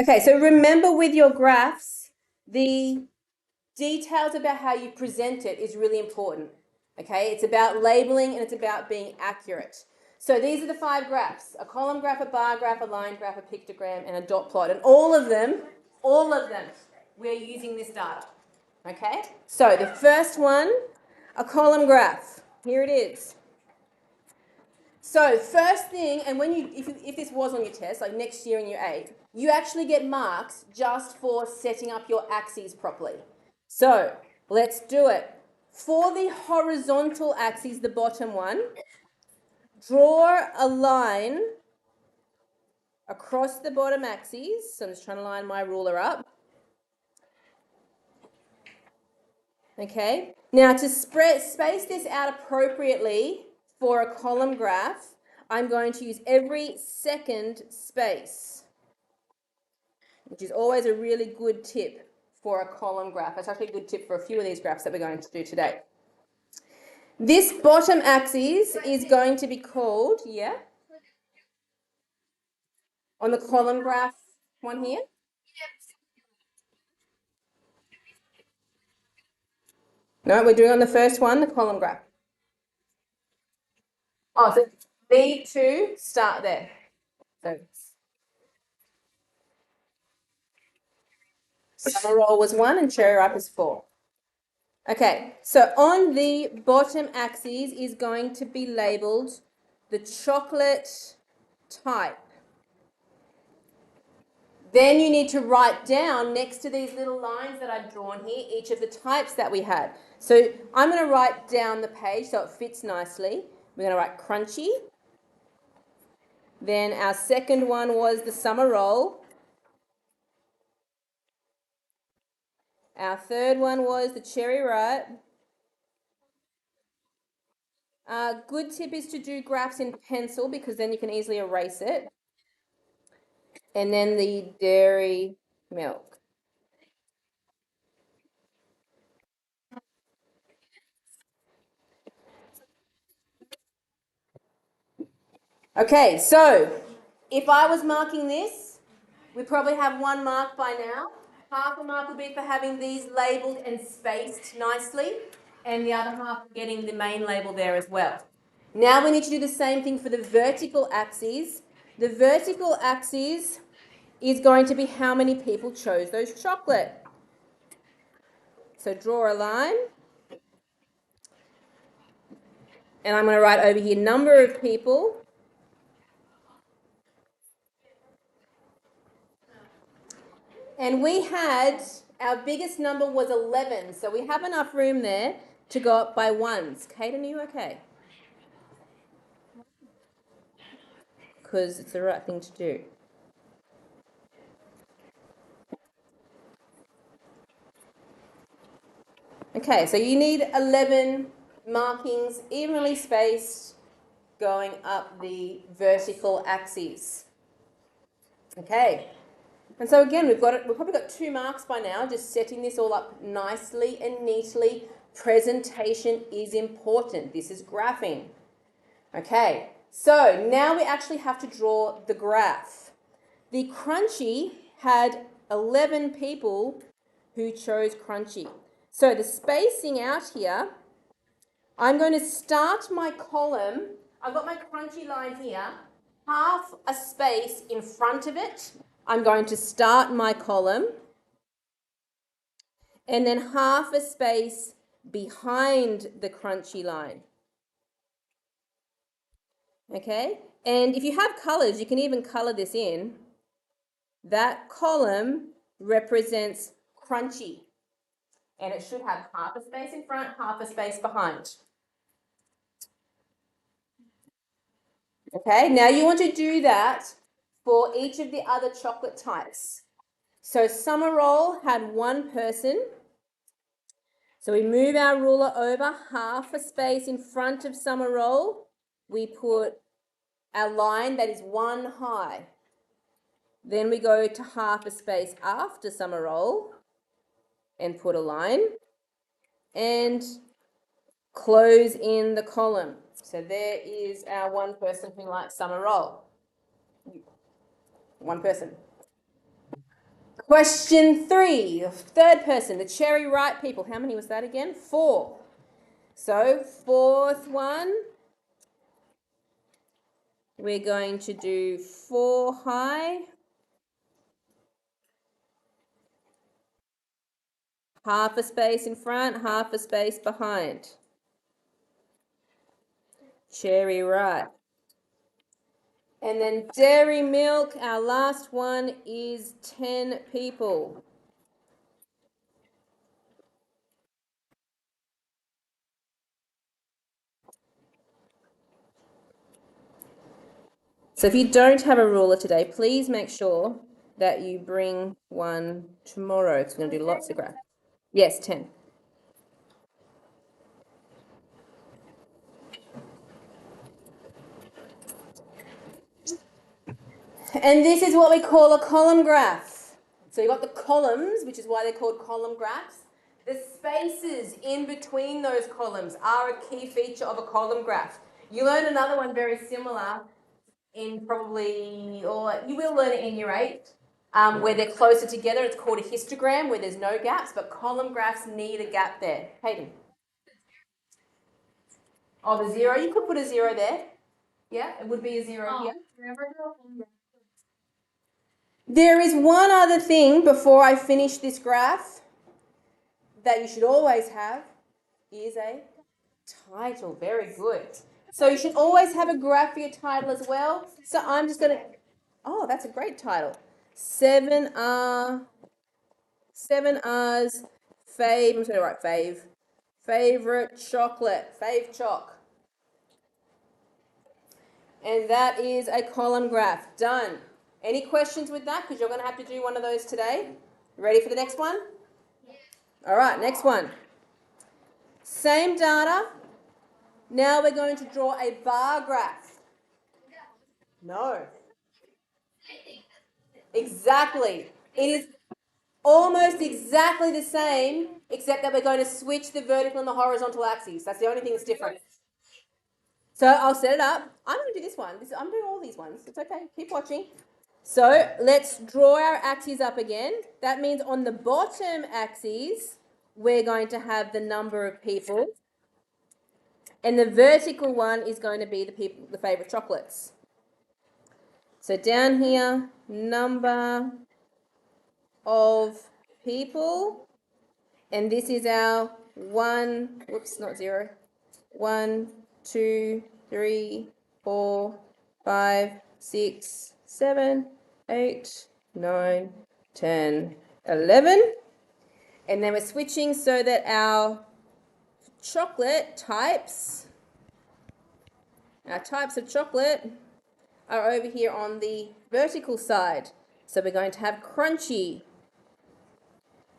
Okay, so remember with your graphs, the details about how you present it is really important. Okay, it's about labeling and it's about being accurate. So these are the 5 graphs: a column graph, a bar graph, a line graph, a pictogram, and a dot plot. And all of them, we're using this data. Okay, so the first one, a column graph. Here it is. So first thing, and when you, if this was on your test, like next year in year 8, you actually get marks just for setting up your axes properly. So let's do it. For the horizontal axis, the bottom one, draw a line across the bottom axis. So I'm just trying to line my ruler up. Okay. Now to space this out appropriately for a column graph, I'm going to use every second space, which is always a really good tip for a column graph. It's actually a good tip for a few of these graphs that we're going to do today. This bottom axis is going to be called, on the column graph one here. No, we're doing on the first one, the column graph. Oh, so B2, start there. So summer roll was 1 and cherry ripe is 4. Okay, so on the bottom axis is going to be labelled the chocolate type. Then you need to write down next to these little lines that I've drawn here each of the types that we had. So I'm going to write down the page so it fits nicely. We're going to write crunchy. Then our second one was the summer roll. Our third one was the cherry ripe. Good tip is to do graphs in pencil because then you can easily erase it. And then the dairy milk. Okay, so if I was marking this, we probably have 1 mark by now. Half a mark would be for having these labelled and spaced nicely, and the other half for getting the main label there as well. Now we need to do the same thing for the vertical axes. The vertical axis is going to be how many people chose those chocolate. So draw a line. And I'm going to write over here number of people. And we had, our biggest number was 11. So we have enough room there to go up by ones. Kaden, are you okay? Because it's the right thing to do. Okay, so you need 11 markings evenly spaced going up the vertical axes. Okay, and so again, we've probably got 2 marks by now, just setting this all up nicely and neatly. Presentation is important. This is graphing. Okay, so now we actually have to draw the graph. The crunchy had 11 people who chose crunchy. So the spacing out here, I'm going to start my column. I've got my crunchy line here, half a space in front of it. I'm going to start my column, and then half a space behind the crunchy line. Okay, and if you have colors, you can even color this in. That column represents crunchy, and it should have half a space in front, half a space behind. Okay, now you want to do that for each of the other chocolate types. So summer roll had 1 person. So we move our ruler over half a space in front of summer roll. We put our line that is 1 high. Then we go to half a space after summer roll and put a line and close in the column. So there is our 1 person who likes summer roll. 1 person. Question 3, the third person, the cherry ripe people. How many was that again? 4. So, fourth one, we're going to do 4 high, half a space in front, half a space behind. Cherry ripe. And then dairy milk, our last one is 10 people. So if you don't have a ruler today, please make sure that you bring one tomorrow. It's going to do lots of graphs. Yes, 10. And this is what we call a column graph. So you've got the columns, which is why they're called column graphs. The spaces in between those columns are a key feature of a column graph. You learn another one very similar in probably, or you will learn it in year 8, where they're closer together. It's called a histogram, where there's no gaps, but column graphs need a gap there. Hayden. Oh, the 0. You could put a 0 there. Yeah, it would be a 0 here. There is one other thing before I finish this graph that you should always have is a title. Very good. So you should always have a graph for your title as well. So I'm just going to, oh, that's a great title. 7R's fave, I'm just going to write fave. Favorite chocolate, fave choc. And that is a column graph. Done. Any questions with that? Because you're going to have to do one of those today. Ready for the next one? All right, next one. Same data. Now we're going to draw a bar graph. No. Exactly. It is almost exactly the same, except that we're going to switch the vertical and the horizontal axes. That's the only thing that's different. So I'll set it up. I'm going to do this one. I'm doing all these ones. It's okay. Keep watching. So let's draw our axes up again. That means on the bottom axes, we're going to have the number of people. And the vertical one is going to be the favourite chocolates. So down here, number of people. And this is our 1, whoops, not 0. 1, 2, 3, 4, 5, 6, 7, 8, 9, 10, 11. And then we're switching so that our chocolate types, our types of chocolate are over here on the vertical side. So we're going to have crunchy.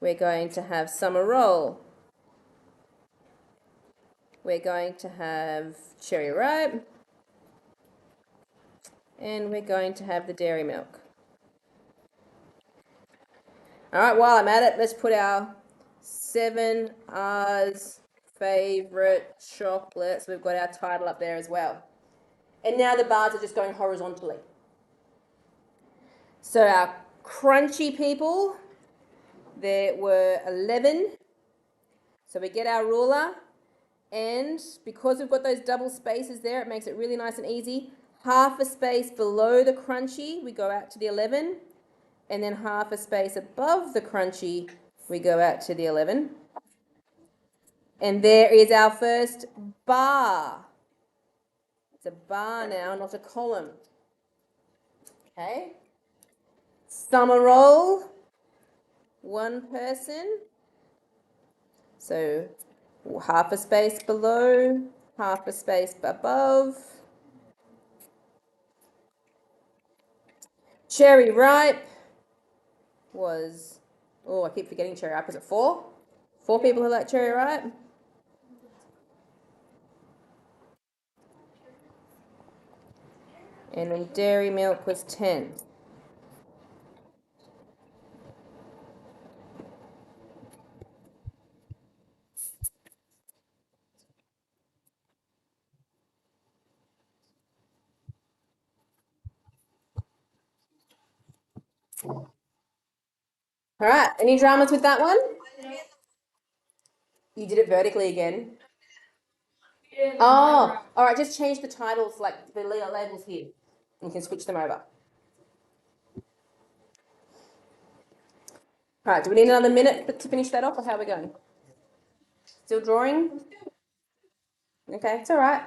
We're going to have summer roll. We're going to have cherry ripe. And we're going to have the dairy milk. All right, while I'm at it, let's put our 7R's favourite chocolate. So we've got our title up there as well. And now the bars are just going horizontally. So our crunchy people, there were 11. So we get our ruler, and because we've got those double spaces there, it makes it really nice and easy. Half a space below the crunchy, we go out to the 11. And then half a space above the crunchy, we go out to the 11. And there is our first bar. It's a bar now, not a column. Okay. Summer roll, 1 person. So half a space below, half a space above. Cherry ripe was, oh, I keep forgetting cherry ripe. Was it 4? 4 people who like cherry ripe? And then dairy milk was 10. All right. Any dramas with that one? You did it vertically again. Oh, all right. Just change the titles, like the labels here. You can switch them over. All right. Do we need another minute to finish that off, or how are we going? Still drawing? Okay, it's all right.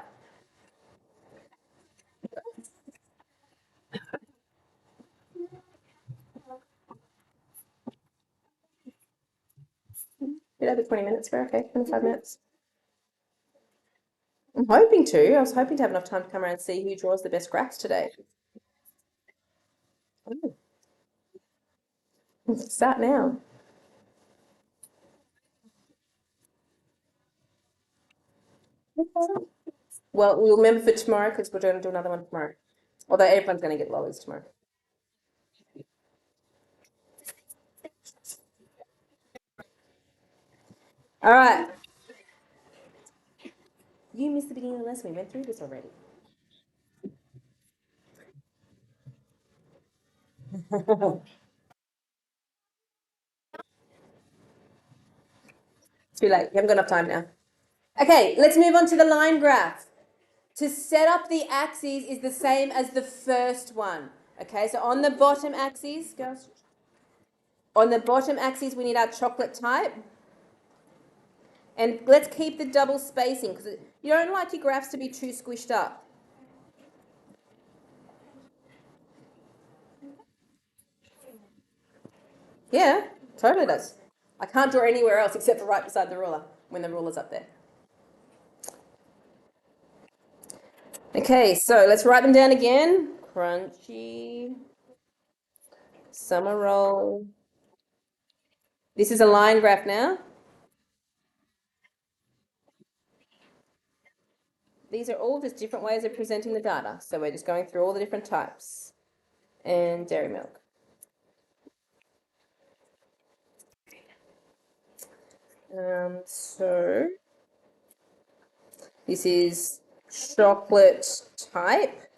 Bit over 20 minutes. We're okay. 25 minutes. I'm hoping to. I was hoping to have enough time to come around and see who draws the best graphs today. Start now. Well, we'll remember for tomorrow because we're going to do another one tomorrow. Although everyone's going to get lowers tomorrow. All right. You missed the beginning of the lesson. We went through this already. Too late. You haven't got enough time now. Okay, let's move on to the line graph. To set up the axes is the same as the first one. Okay, so on the bottom axis, girls, on the bottom axis, we need our chocolate type. And let's keep the double spacing because you don't like your graphs to be too squished up. Yeah, totally does. I can't draw anywhere else except for right beside the ruler when the ruler's up there. Okay, so let's write them down again. Crunchy, summer roll. This is a line graph now. These are all just different ways of presenting the data. So we're just going through all the different types. And dairy milk. So this is chocolate type.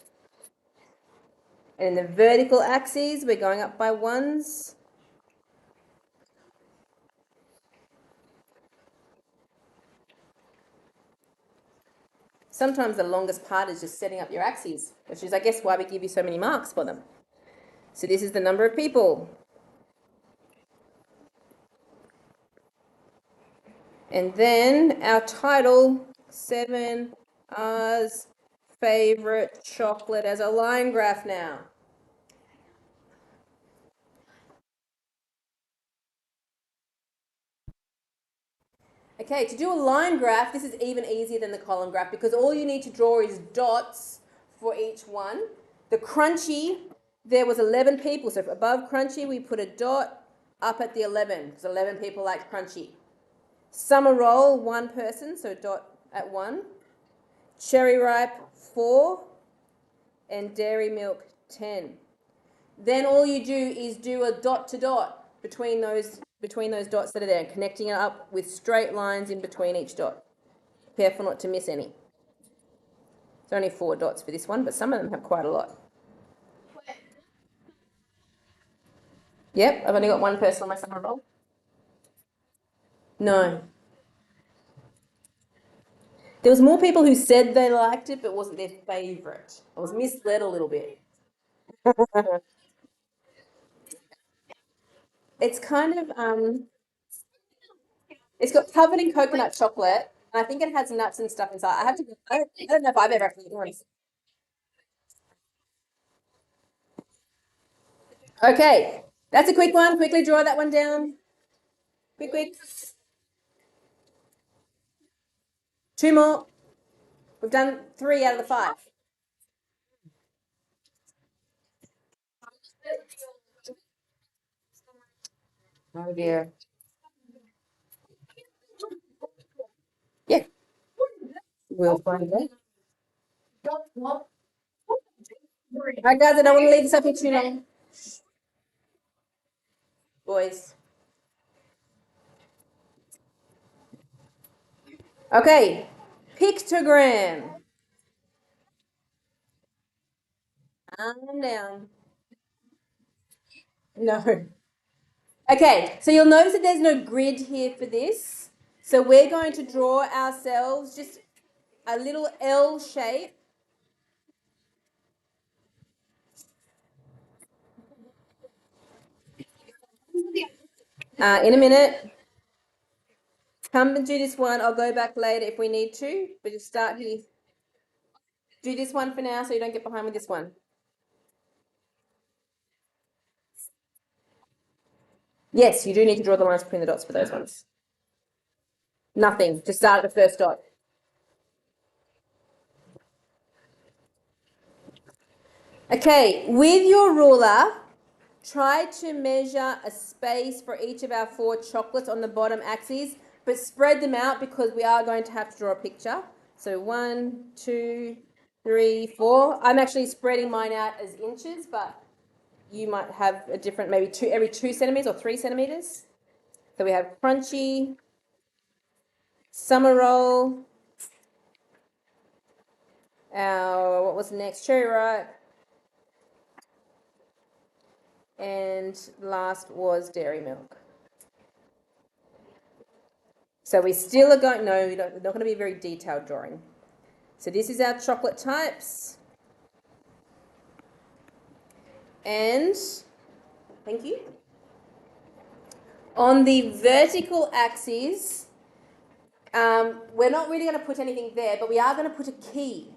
And in the vertical axes, we're going up by ones. Sometimes the longest part is just setting up your axes, which is, I guess, why we give you so many marks for them. So this is the number of people. And then our title, 7 R's favorite chocolate as a line graph now. Okay, to do a line graph, this is even easier than the column graph because all you need to draw is dots for each one. The crunchy, there was 11 people. So above crunchy, we put a dot up at the 11 because 11 people like crunchy. Summer roll, 1 person, so dot at 1. Cherry ripe, 4. And dairy milk, 10. Then all you do is do a dot to dot between those dots that are there, connecting it up with straight lines in between each dot. Careful not to miss any. There's only 4 dots for this one, but some of them have quite a lot. Yep, I've only got 1 person on my summer roll. No. There was more people who said they liked it, but it wasn't their favourite. I was misled a little bit. It's kind of it's got covered in coconut chocolate, and I think it has nuts and stuff inside. I don't know if I've ever actually eaten one. Okay, that's a quick one. Quickly draw that one down. Quick, quick. 2 more. We've done 3 out of the 5. Oh dear. Yeah, we'll find it. Alright, guys, I don't want to leave this up here too long. Boys. Okay, pictogram. Calm down. No. Okay, so you'll notice that there's no grid here for this. So we're going to draw ourselves just a little L shape. In a minute. Come and do this one. I'll go back later if we need to, but just start here. Do this one for now so you don't get behind with this one. Yes, you do need to draw the lines between the dots for those ones. Nothing. Just start at the first dot. Okay, with your ruler, try to measure a space for each of our 4 chocolates on the bottom axes, but spread them out because we are going to have to draw a picture. So 1, 2, 3, 4. I'm actually spreading mine out as inches, but you might have a different, maybe every 2 centimeters or 3 centimeters. So we have crunchy, summer roll, our, what was the next? Cherry ripe, and last was dairy milk. So we still are going, no, we're not going to be a very detailed drawing. So this is our chocolate types. And, thank you. On the vertical axis, we're not really going to put anything there, but we are going to put a key.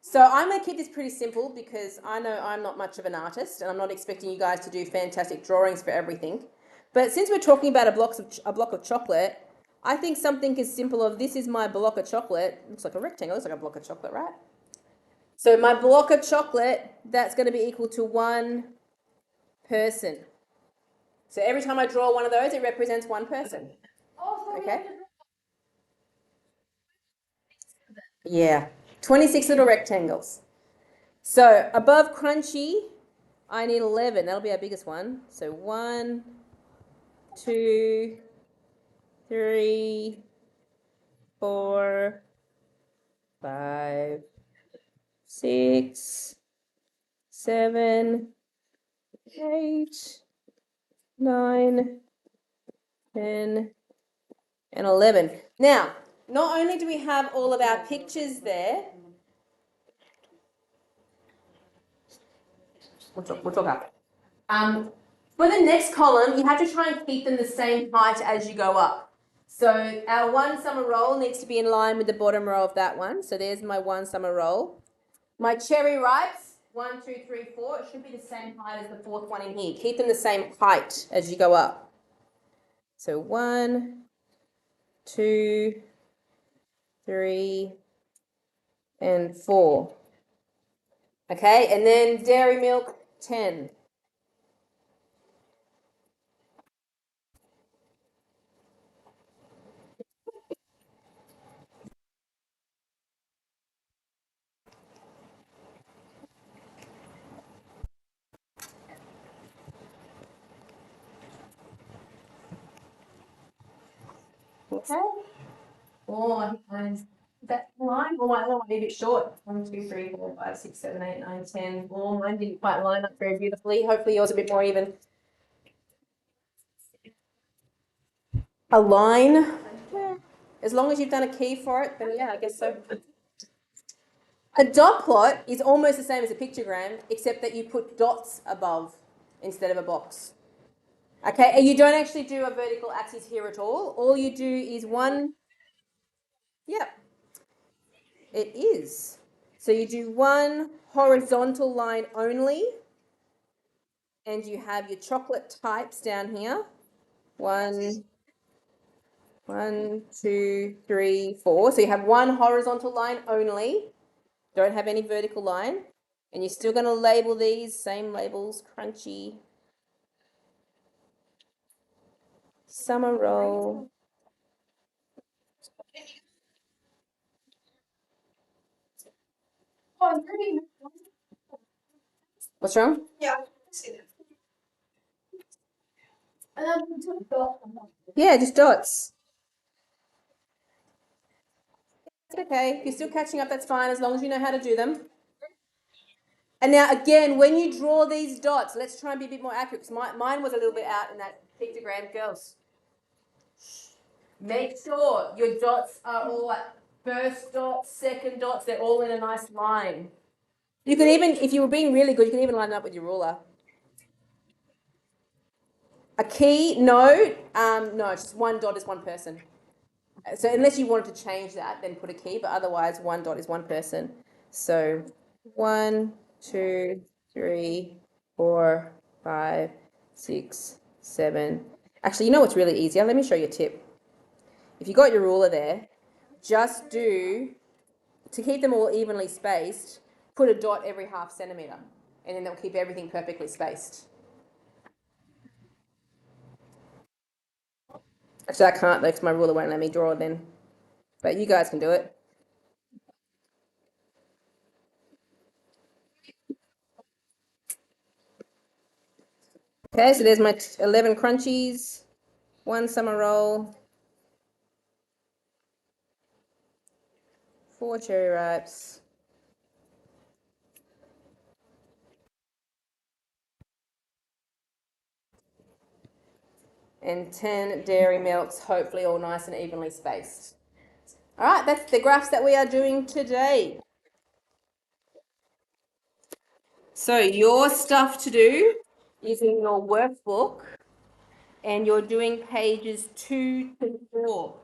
So I'm going to keep this pretty simple because I know I'm not much of an artist and I'm not expecting you guys to do fantastic drawings for everything. But since we're talking about a block of chocolate, I think something as simple as this is my block of chocolate. Looks like a rectangle, looks like a block of chocolate, right? So my block of chocolate, that's going to be equal to 1 person. So every time I draw one of those, it represents 1 person. Okay? Yeah. 26 little rectangles. So above crunchy, I need 11. That'll be our biggest one. So 1, 2, 3, 4, 5, 6, 7, 8, 9, 10, and 11. Now, not only do we have all of our pictures there, we'll talk about it. For the next column, you have to try and keep them the same height as you go up. So our 1 summer roll needs to be in line with the bottom row of that one. So there's my 1 summer roll. My cherry ripes, 1, 2, 3, 4, it should be the same height as the 4th one in here. Keep them the same height as you go up. So 1, 2, 3, and 4. Okay, and then dairy milk, 10. Okay. Oh, I think mine's that line. Oh, mine might be a bit short. 1, 2, 3, 4, 5, 6, 7, 8, 9, 10. Oh, mine didn't quite line up very beautifully. Hopefully yours a bit more even. A line. As long as you've done a key for it, then yeah, I guess so. A dot plot is almost the same as a pictogram, except that you put dots above instead of a box. Okay, and you don't actually do a vertical axis here at all. All you do is one. Yep, it is. So you do one horizontal line only, and you have your chocolate types down here. 1, 2, 3, 4. So you have one horizontal line only. Don't have any vertical line. And you're still going to label these same labels: crunchy, summer roll. What's wrong? Yeah, yeah, just dots. It's okay. If you're still catching up, that's fine, as long as you know how to do them. And now again, when you draw these dots, let's try and be a bit more accurate because mine was a little bit out in that pictogram, girls. Make sure your dots are all like first dots, second dots, they're all in a nice line. You can even, if you were being really good, you can even line it up with your ruler. A key, no, no, just one dot is one person. So unless you wanted to change that, then put a key, but otherwise one dot is one person. So 1, 2, 3, 4, 5, 6, 7. Actually, you know what's really easier? Let me show you a tip. If you got your ruler there, just do, to keep them all evenly spaced, put a dot every half centimetre, and then they'll keep everything perfectly spaced. Actually, I can't though, because my ruler won't let me draw then. But you guys can do it. Okay, so there's my 11 crunchies, 1 summer roll, 4 cherry ripes, and 10 dairy milks, hopefully all nice and evenly spaced. All right, that's the graphs that we are doing today. So your stuff to do is in your workbook, and you're doing pages 2 to 4.